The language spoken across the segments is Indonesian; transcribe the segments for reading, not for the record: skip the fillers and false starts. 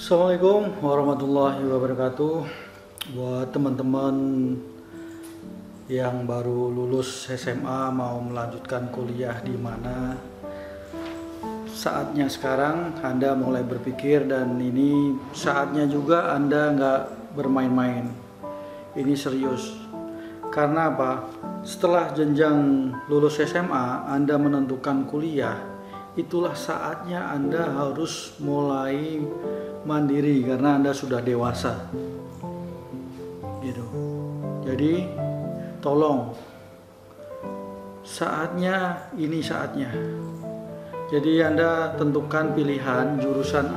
Assalamualaikum warahmatullahi wabarakatuh. Buat teman-teman yang baru lulus SMA mau melanjutkan kuliah di mana, saatnya sekarang Anda mulai berpikir, dan ini saatnya juga Anda nggak bermain-main. Ini serius. Karena apa? Setelah jenjang lulus SMA, Anda menentukan kuliah, itulah saatnya Anda harus mulai mandiri karena Anda sudah dewasa. Gitu. Jadi tolong, ini saatnya. Jadi Anda tentukan pilihan jurusan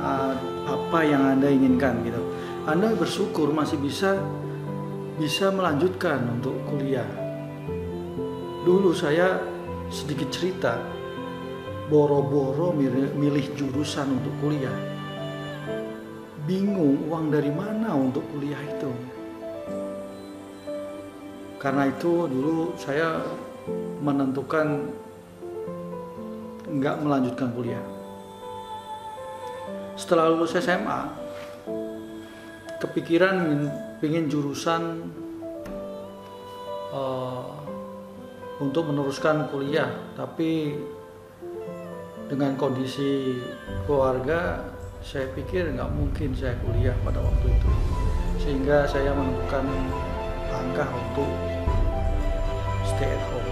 apa yang Anda inginkan gitu. Anda bersyukur masih bisa melanjutkan untuk kuliah. Dulu saya sedikit cerita, boro-boro milih jurusan untuk kuliah. Bingung uang dari mana untuk kuliah itu. Karena itu dulu saya menentukan nggak melanjutkan kuliah. Setelah lulus SMA, kepikiran ingin jurusan untuk meneruskan kuliah, tapi dengan kondisi keluarga saya pikir nggak mungkin saya kuliah pada waktu itu, sehingga saya menentukan langkah untuk stay at home.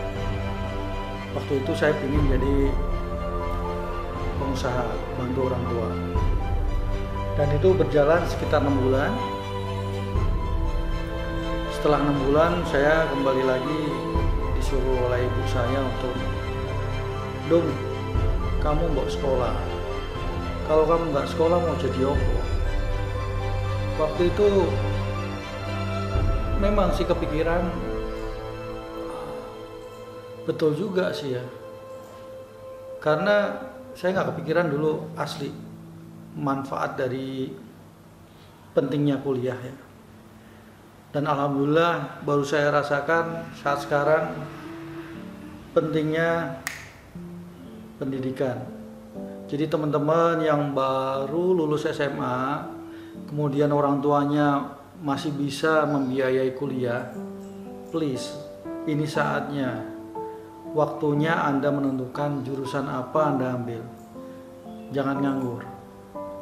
Waktu itu saya ingin jadi pengusaha, bantu orang tua, dan itu berjalan sekitar 6 bulan. Setelah 6 bulan saya kembali lagi disuruh oleh ibu saya untuk, "Dong, kamu mau sekolah. Kalau kamu nggak sekolah mau jadi apa?" Waktu itu memang sih kepikiran, betul juga sih ya. Karena saya nggak kepikiran dulu asli manfaat dari pentingnya kuliah ya. Dan alhamdulillah baru saya rasakan saat sekarang pentingnya pendidikan. Jadi teman-teman yang baru lulus SMA, kemudian orang tuanya masih bisa membiayai kuliah, please, ini saatnya, waktunya Anda menentukan jurusan apa Anda ambil. Jangan nganggur,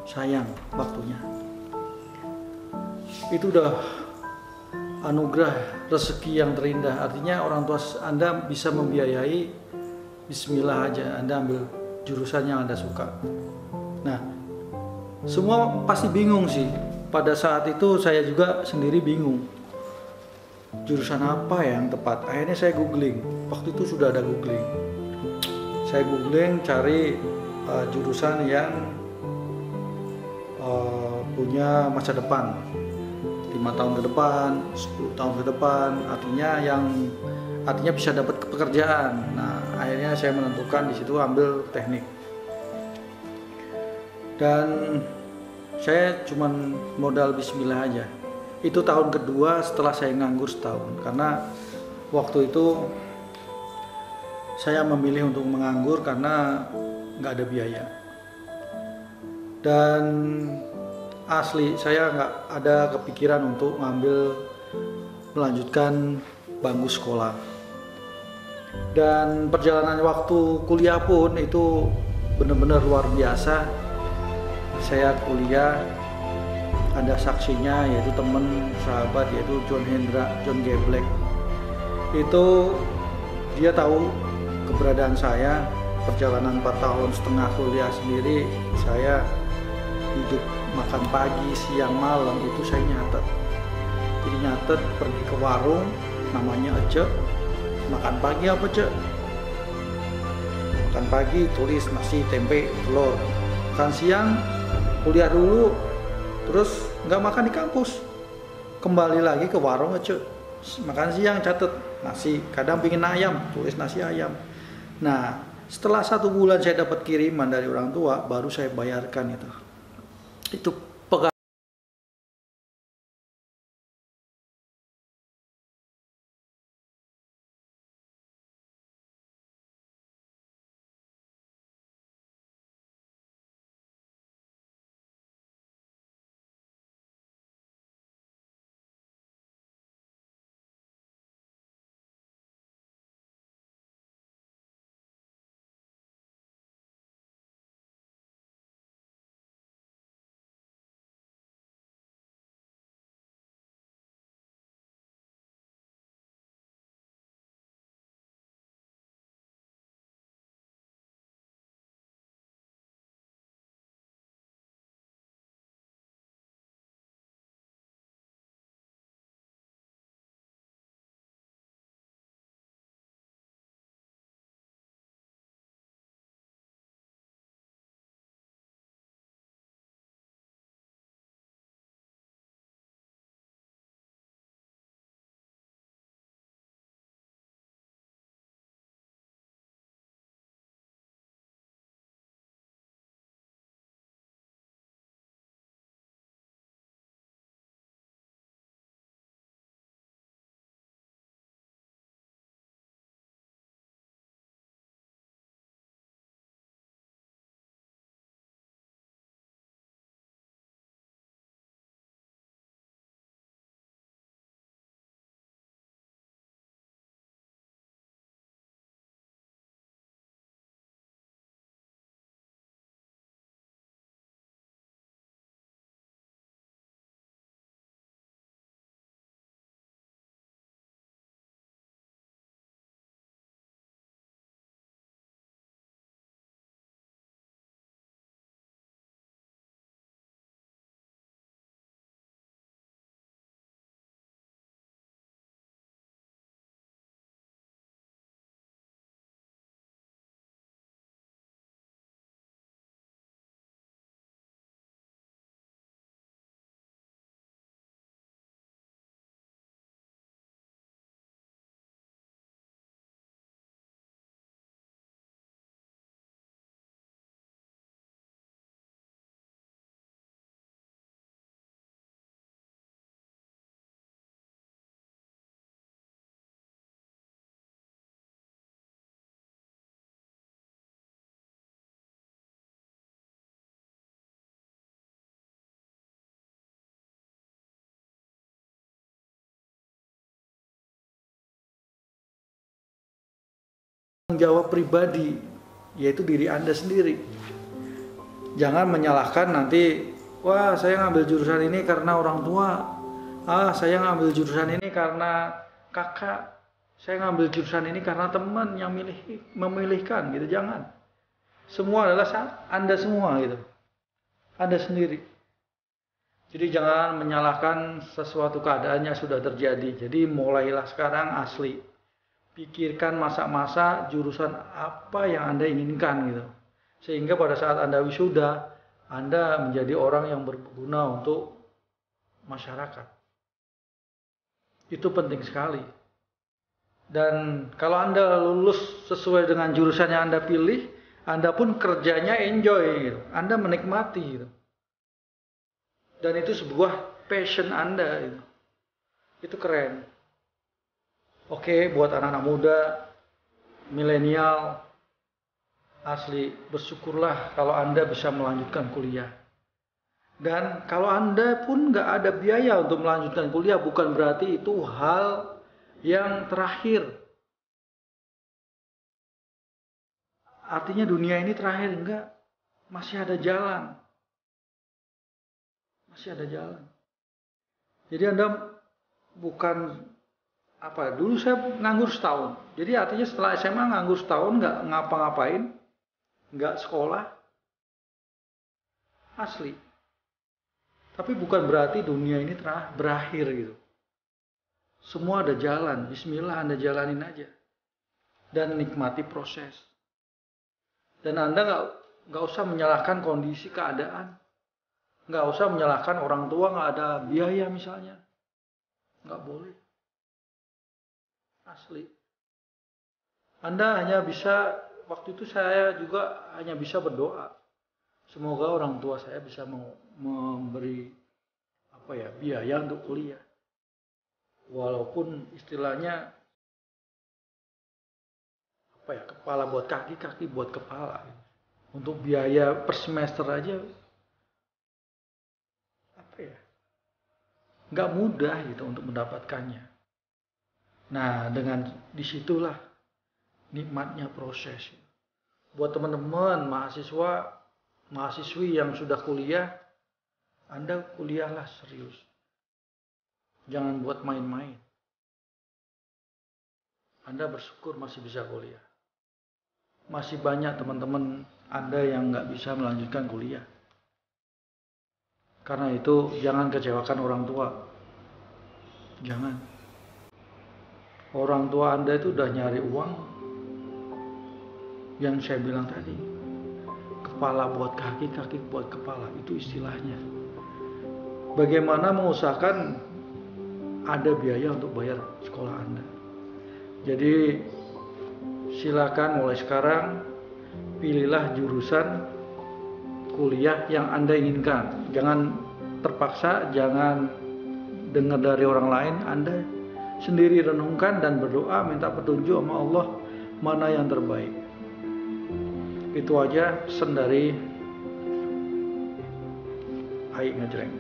sayang waktunya. Itu udah anugerah rezeki yang terindah. Artinya orang tua Anda bisa membiayai, bismillah aja Anda ambil jurusan yang Anda suka. Nah, semua pasti bingung sih. Pada saat itu saya juga sendiri bingung, jurusan apa yang tepat. Akhirnya saya googling. Waktu itu sudah ada googling. Saya googling cari jurusan yang punya masa depan 5 tahun ke depan, 10 tahun ke depan, artinya bisa dapat pekerjaan. Nah, akhirnya saya menentukan di situ ambil teknik. Dan saya cuman modal bismillah aja. Itu tahun kedua setelah saya nganggur setahun. Karena waktu itu saya memilih untuk menganggur karena nggak ada biaya. Dan asli saya nggak ada kepikiran untuk melanjutkan bangku sekolah. Dan perjalanan waktu kuliah pun itu benar-benar luar biasa. Saya kuliah, ada saksinya yaitu teman sahabat, yaitu John Geblek. Itu dia tahu keberadaan saya. Perjalanan 4 tahun setengah kuliah sendiri, saya hidup makan pagi, siang, malam itu saya nyatet. Jadi nyatet, pergi ke warung namanya Ece, makan pagi apa Cek? Makan pagi tulis nasi, tempe, telur. Makan siang kuliah dulu, terus nggak makan di kampus, kembali lagi ke warung Ece, makan siang catet nasi, kadang pingin ayam, tulis nasi ayam. Nah, setelah 1 bulan saya dapat kiriman dari orang tua, baru saya bayarkan itu tanggung jawab pribadi, yaitu diri Anda sendiri. Jangan menyalahkan nanti, wah saya ngambil jurusan ini karena orang tua, saya ngambil jurusan ini karena kakak, saya ngambil jurusan ini karena teman yang memilihkan gitu. Jangan. Semua adalah Anda semua gitu. Anda sendiri. Jadi jangan menyalahkan sesuatu keadaan yang sudah terjadi. Jadi mulailah sekarang asli. Pikirkan masa-masa jurusan apa yang Anda inginkan gitu. Sehingga pada saat Anda wisuda, Anda menjadi orang yang berguna untuk masyarakat. Itu penting sekali. Dan kalau Anda lulus sesuai dengan jurusan yang Anda pilih, Anda pun kerjanya enjoy gitu. Anda menikmati gitu. Dan itu sebuah passion Anda gitu. Itu keren. Oke, buat anak-anak muda, milenial, asli bersyukurlah kalau Anda bisa melanjutkan kuliah. Dan kalau Anda pun nggak ada biaya untuk melanjutkan kuliah, bukan berarti itu hal yang terakhir. Artinya dunia ini terakhir, enggak. Masih ada jalan. Masih ada jalan. Jadi Anda bukan dulu saya nganggur setahun. Jadi artinya setelah SMA nganggur setahun, nggak ngapa-ngapain, nggak sekolah, asli. Tapi bukan berarti dunia ini berakhir gitu. Semua ada jalan. Bismillah, Anda jalanin aja dan nikmati proses. Dan Anda nggak usah menyalahkan kondisi keadaan, nggak usah menyalahkan orang tua nggak ada biaya misalnya, nggak boleh. Asli. Anda hanya bisa, waktu itu saya juga hanya bisa berdoa. Semoga orang tua saya bisa memberi biaya untuk kuliah. Walaupun istilahnya kepala buat kaki, kaki buat kepala. Untuk biaya per semester aja nggak mudah gitu untuk mendapatkannya. Nah, dengan disitulah nikmatnya proses. Buat teman-teman mahasiswi yang sudah kuliah, Anda kuliahlah serius. Jangan buat main-main. Anda bersyukur masih bisa kuliah. Masih banyak teman-teman Anda yang nggak bisa melanjutkan kuliah. Karena itu jangan kecewakan orang tua. Jangan. Orang tua Anda itu udah nyari uang. Yang saya bilang tadi. Kepala buat kaki, kaki buat kepala. Itu istilahnya. Bagaimana mengusahakan ada biaya untuk bayar sekolah Anda. Jadi silakan mulai sekarang pilihlah jurusan kuliah yang Anda inginkan. Jangan terpaksa, jangan dengar dari orang lain. Anda sendiri renungkan dan berdoa, minta petunjuk sama Allah mana yang terbaik. Itu aja pesan dari Aik Ngejreng.